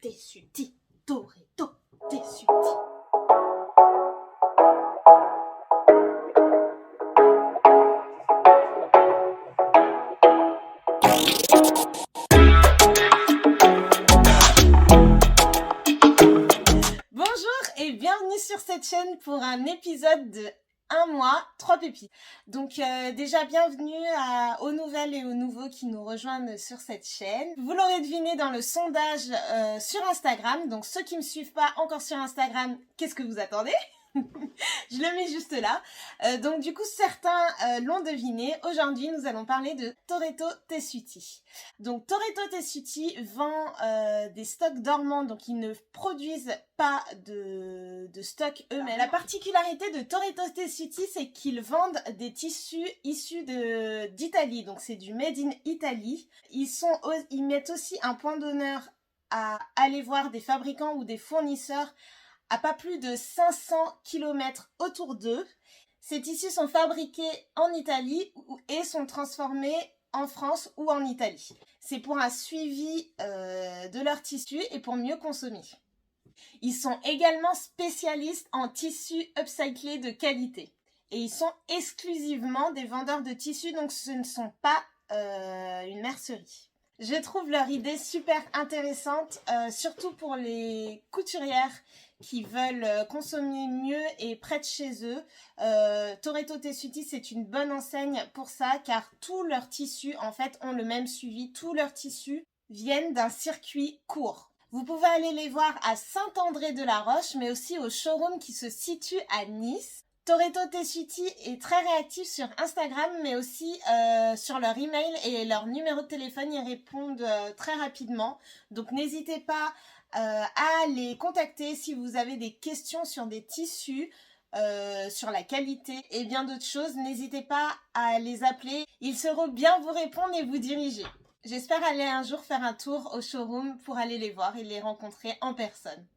Tessuti, Toretto, Tessuti. Bonjour et bienvenue sur cette chaîne pour un épisode de 1 mois, 3 pépites. Donc déjà bienvenue aux nouvelles et aux nouveaux qui nous rejoignent sur cette chaîne. Vous l'aurez deviné dans le sondage sur Instagram. Donc ceux qui ne me suivent pas encore sur Instagram, qu'est-ce que vous attendez ? Je le mets juste là. Donc du coup, certains l'ont deviné. Aujourd'hui, nous allons parler de Toretto Tessuti. Donc Toretto Tessuti vend des stocks dormants, donc ils ne produisent pas de stock eux-mêmes. La particularité de Toretto Tessuti, c'est qu'ils vendent des tissus issus d'Italie. Donc c'est du Made in Italy. Ils mettent aussi un point d'honneur à aller voir des fabricants ou des fournisseurs à pas plus de 500 km autour d'eux. Ces tissus sont fabriqués en Italie et sont transformés en France ou en Italie. C'est pour un suivi de leurs tissus et pour mieux consommer. Ils sont également spécialistes en tissus upcyclés de qualité. Et ils sont exclusivement des vendeurs de tissus, donc ce ne sont pas une mercerie. Je trouve leur idée super intéressante, surtout pour les couturières qui veulent consommer mieux et près de chez eux. Toretto Tessuti, c'est une bonne enseigne pour ça, car tous leurs tissus, en fait, ont le même suivi. Tous leurs tissus viennent d'un circuit court. Vous pouvez aller les voir à Saint-André-de-la-Roche, mais aussi au showroom qui se situe à Nice. Toretto Tessuti est très réactif sur Instagram, mais aussi sur leur email et leur numéro de téléphone. Ils répondent très rapidement. Donc n'hésitez pas à les contacter si vous avez des questions sur des tissus, sur la qualité et bien d'autres choses. N'hésitez pas à les appeler. Ils sauront bien vous répondre et vous diriger. J'espère aller un jour faire un tour au showroom pour aller les voir et les rencontrer en personne.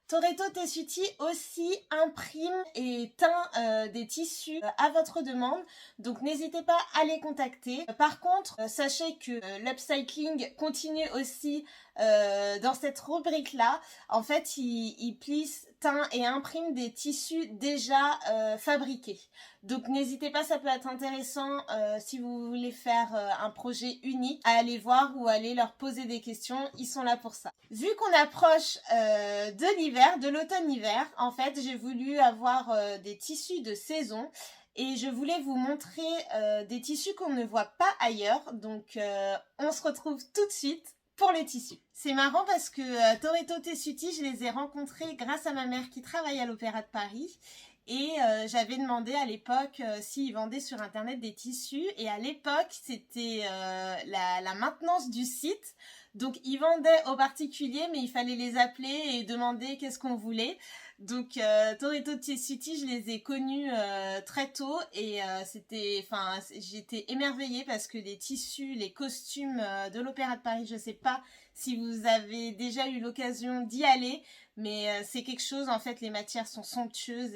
Toretto Tessuti aussi imprime et teint des tissus à votre demande, donc n'hésitez pas à les contacter. Par contre, sachez que l'upcycling continue aussi dans cette rubrique-là. En fait, ils plissent, teintent et impriment des tissus déjà fabriqués. Donc n'hésitez pas, ça peut être intéressant si vous voulez faire un projet unique, à aller voir ou aller leur poser des questions, ils sont là pour ça. Vu qu'on approche de l'hiver, de l'automne-hiver, en fait j'ai voulu avoir des tissus de saison et je voulais vous montrer des tissus qu'on ne voit pas ailleurs, donc on se retrouve tout de suite pour les tissus. C'est marrant parce que Toretto Tessuti, je les ai rencontrés grâce à ma mère qui travaille à l'Opéra de Paris. Et j'avais demandé à l'époque s'ils vendaient sur internet des tissus, et à l'époque c'était la maintenance du site, donc ils vendaient aux particuliers mais il fallait les appeler et demander qu'est-ce qu'on voulait. Donc Toretto Tessuti, je les ai connus très tôt et j'étais émerveillée parce que les tissus, les costumes de l'Opéra de Paris, je sais pas si vous avez déjà eu l'occasion d'y aller, mais c'est quelque chose, en fait les matières sont somptueuses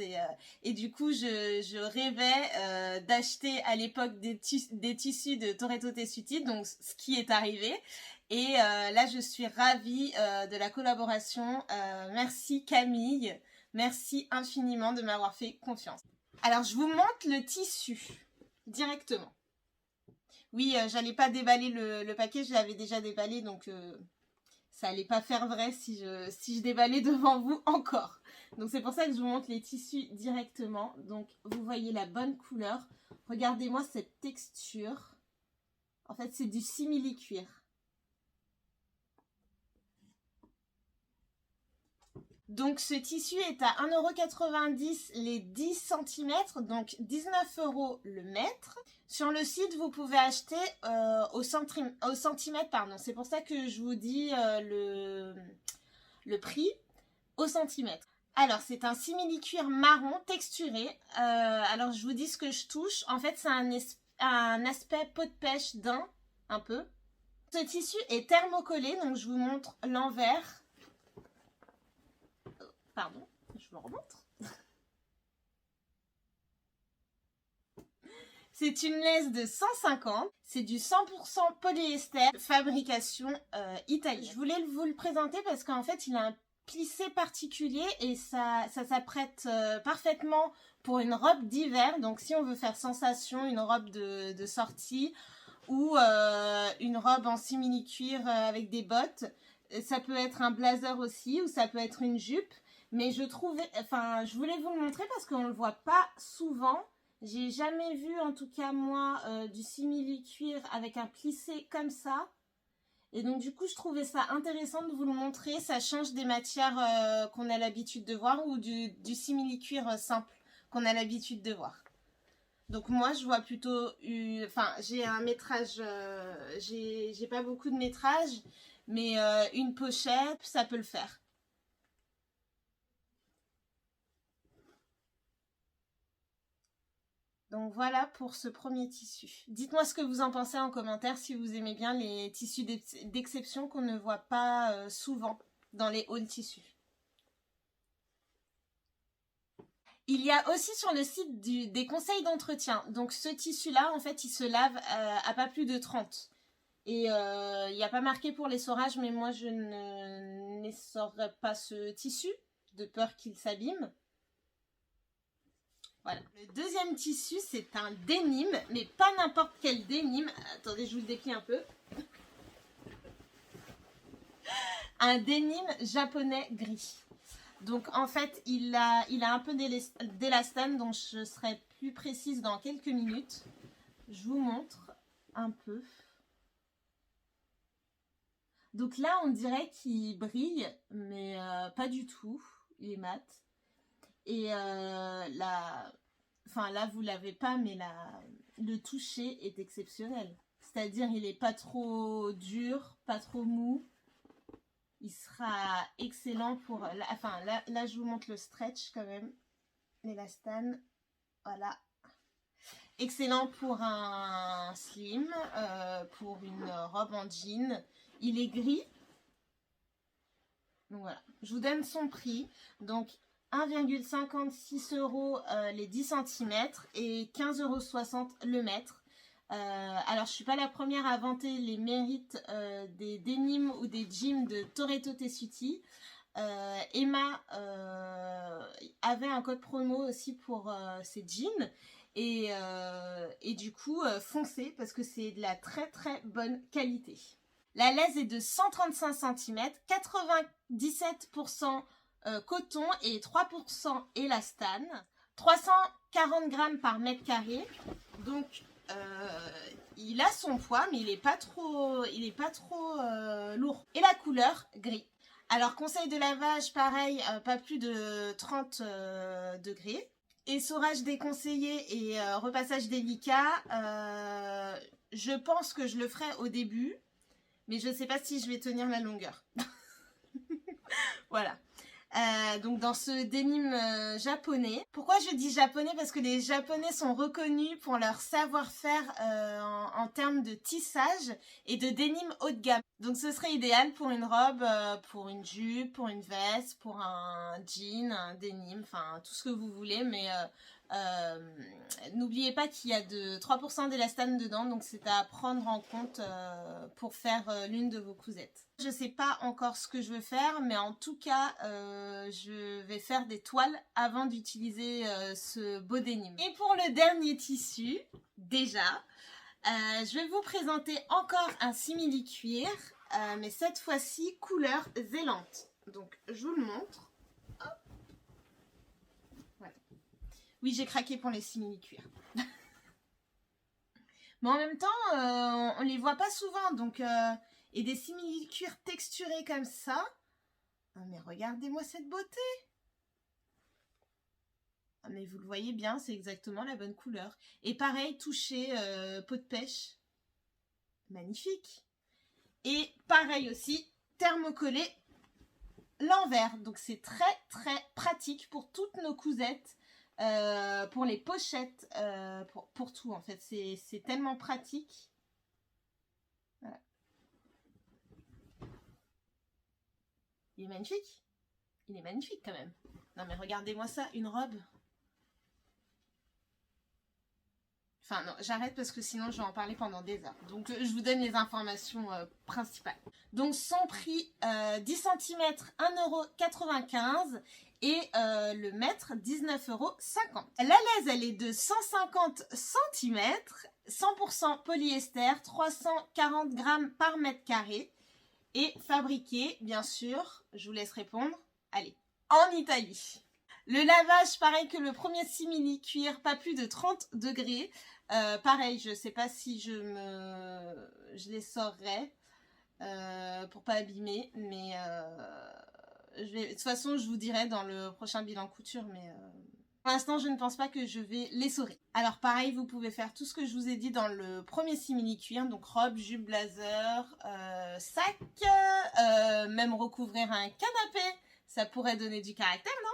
et du coup je rêvais d'acheter à l'époque des tissus de Toretto Tessuti, donc ce qui est arrivé. Et là je suis ravie de la collaboration. Merci Camille, merci infiniment de m'avoir fait confiance. Alors je vous montre le tissu directement. Oui, j'allais pas déballer le paquet, je l'avais déjà déballé, donc ça allait pas faire vrai si je déballais devant vous encore. Donc c'est pour ça que je vous montre les tissus directement. Donc vous voyez la bonne couleur. Regardez-moi cette texture. En fait c'est du simili-cuir. Donc ce tissu est à 1,90 € les 10 cm, donc 19 € le mètre. Sur le site, vous pouvez acheter au centimètre, pardon. C'est pour ça que je vous dis le prix au centimètre. Alors c'est un simili-cuir marron texturé. Alors je vous dis ce que je touche. En fait c'est un aspect peau de pêche daim, un peu. Ce tissu est thermocollé, donc je vous montre l'envers. Pardon, je vous remontre. C'est une laisse de 150. C'est du 100% polyester, fabrication italienne. Je voulais vous le présenter parce qu'en fait, il a un plissé particulier et ça s'apprête parfaitement pour une robe d'hiver. Donc, si on veut faire sensation, une robe de sortie ou une robe en simili-cuir avec des bottes, ça peut être un blazer aussi ou ça peut être une jupe. Mais je voulais vous le montrer parce qu'on ne le voit pas souvent. J'ai jamais vu, en tout cas moi, du simili-cuir avec un plissé comme ça. Et donc du coup, je trouvais ça intéressant de vous le montrer. Ça change des matières qu'on a l'habitude de voir ou du simili-cuir simple qu'on a l'habitude de voir. Donc moi, je vois plutôt... j'ai un métrage... j'ai pas beaucoup de métrage, mais une pochette, ça peut le faire. Donc voilà pour ce premier tissu. Dites-moi ce que vous en pensez en commentaire si vous aimez bien les tissus d'exception qu'on ne voit pas souvent dans les hauls tissus. Il y a aussi sur le site des conseils d'entretien. Donc ce tissu-là, en fait, il se lave à pas plus de 30. Et il n'y a pas marqué pour l'essorage, mais moi je n'essorerai pas ce tissu, de peur qu'il s'abîme. Voilà. Le deuxième tissu, c'est un denim, mais pas n'importe quel denim. Attendez, je vous le déplie un peu. Un denim japonais gris. Donc en fait, il a un peu d'élastane, dont je serai plus précise dans quelques minutes. Je vous montre un peu. Donc là, on dirait qu'il brille, mais pas du tout. Il est mat. Et là, vous l'avez pas, mais le toucher est exceptionnel. C'est-à-dire, il n'est pas trop dur, pas trop mou. Il sera excellent pour... Là, je vous montre le stretch quand même. L'élastane. Voilà. Excellent pour un slim, pour une robe en jean. Il est gris. Donc voilà. Je vous donne son prix. Donc 1,56 € les 10 cm et 15,60 € le mètre. Alors je suis pas la première à vanter les mérites des denims ou des jeans de Toretto Tessuti. Emma avait un code promo aussi pour ses jeans et du coup foncez parce que c'est de la très très bonne qualité. La laisse est de 135 cm, 97% coton et 3% élastane, 340 grammes par mètre carré. Donc il a son poids, mais il n'est pas trop lourd. Et la couleur gris. Alors conseil de lavage, pareil, pas plus de 30 degrés. Essorage déconseillé et repassage délicat. Je pense que je le ferai au début, mais je ne sais pas si je vais tenir la longueur. Voilà. Donc dans ce denim japonais. Pourquoi je dis japonais? Parce que les japonais sont reconnus pour leur savoir-faire en termes de tissage et de denim haut de gamme. Donc ce serait idéal pour une robe, pour une jupe, pour une veste, pour un jean, un denim, enfin tout ce que vous voulez. Mais n'oubliez pas qu'il y a de 3% d'élastane dedans, donc c'est à prendre en compte pour faire l'une de vos cousettes. Je sais pas encore ce que je veux faire, mais en tout cas, je vais faire des toiles avant d'utiliser ce beau denim. Et pour le dernier tissu, déjà, je vais vous présenter encore un simili-cuir, mais cette fois-ci couleur zélante. Donc, je vous le montre. Hop. Voilà. Oui, j'ai craqué pour les simili-cuirs. Mais en même temps, on les voit pas souvent, donc... et des simili-cuirs texturés comme ça. Ah, mais regardez-moi cette beauté! Ah, mais vous le voyez bien, c'est exactement la bonne couleur. Et pareil, touché peau de pêche. Magnifique! Et pareil aussi, thermocollé l'envers. Donc c'est très très pratique pour toutes nos cousettes, pour les pochettes, pour tout en fait. C'est tellement pratique. Voilà. Il est magnifique. Il est magnifique quand même. Non mais regardez-moi ça, une robe. Enfin non, j'arrête parce que sinon je vais en parler pendant des heures. Donc je vous donne les informations principales. Donc son prix 10 cm 1,95 € et le mètre 19,50 €. La laise elle est de 150 cm, 100% polyester, 340 grammes par mètre carré et fabriquée bien sûr, je vous laisse répondre, allez, en Italie. Le lavage, pareil que le premier simili cuir, pas plus de 30 degrés. Pareil, je sais pas si je les saurerai pour pas abîmer, mais de toute façon, je vous dirai dans le prochain bilan couture, mais pour l'instant, je ne pense pas que je vais les saurer. Alors pareil, vous pouvez faire tout ce que je vous ai dit dans le premier simili cuir, donc robe, jupe, blazer, sac, même recouvrir un canapé, ça pourrait donner du caractère, non?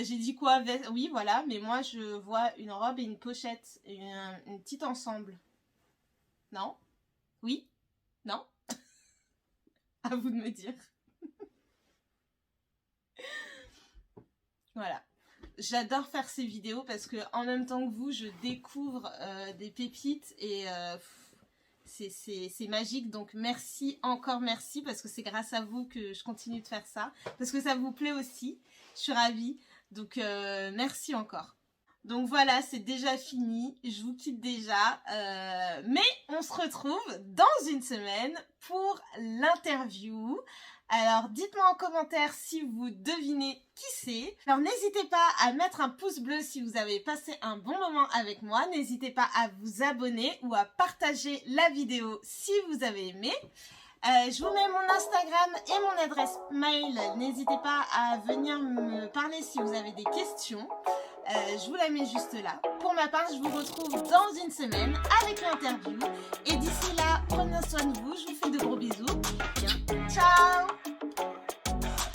J'ai dit quoi? Oui, voilà, mais moi je vois une robe et une pochette, une petite ensemble. Non? Oui? Non? À vous de me dire. Voilà. J'adore faire ces vidéos parce que en même temps que vous, je découvre des pépites et c'est magique. Donc merci, encore merci, parce que c'est grâce à vous que je continue de faire ça. Parce que ça vous plaît aussi. Je suis ravie. Donc merci encore. Donc voilà, c'est déjà fini. Je vous quitte déjà. Mais on se retrouve dans une semaine pour l'interview. Alors dites-moi en commentaire si vous devinez qui c'est. Alors n'hésitez pas à mettre un pouce bleu si vous avez passé un bon moment avec moi. N'hésitez pas à vous abonner ou à partager la vidéo si vous avez aimé. Je vous mets mon Instagram et mon adresse mail. N'hésitez pas à venir me parler si vous avez des questions. Je vous la mets juste là. Pour ma part, je vous retrouve dans une semaine avec l'interview. Et d'ici là, prenez soin de vous. Je vous fais de gros bisous. Bien.